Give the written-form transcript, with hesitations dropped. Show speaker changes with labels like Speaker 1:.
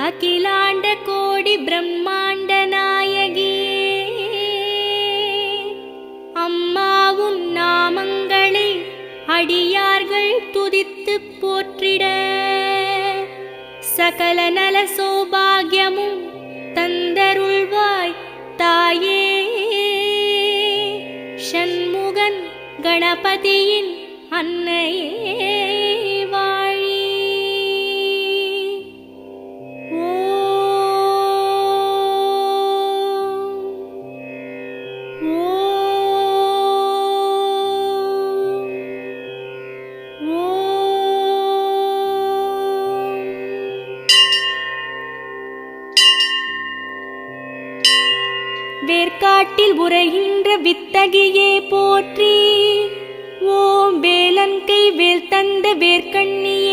Speaker 1: அகிலாண்ட கோடி பிரம்மாண்ட நாயகியே, அம்மா உன் நாமங்களை அடியார்கள் துதித்து போற்றிட சகல நல சௌபாகியமும் தந்தருள்வாய் தாயே. ஷண்முகன் கணபதியின் அன்னையே வாழி. வேர்க்காட்டில் உரைகின்ற வித்தகியே போற்றி. ஓம் வேலன் கை வேல் தந்த வேர்க்கண்ணியே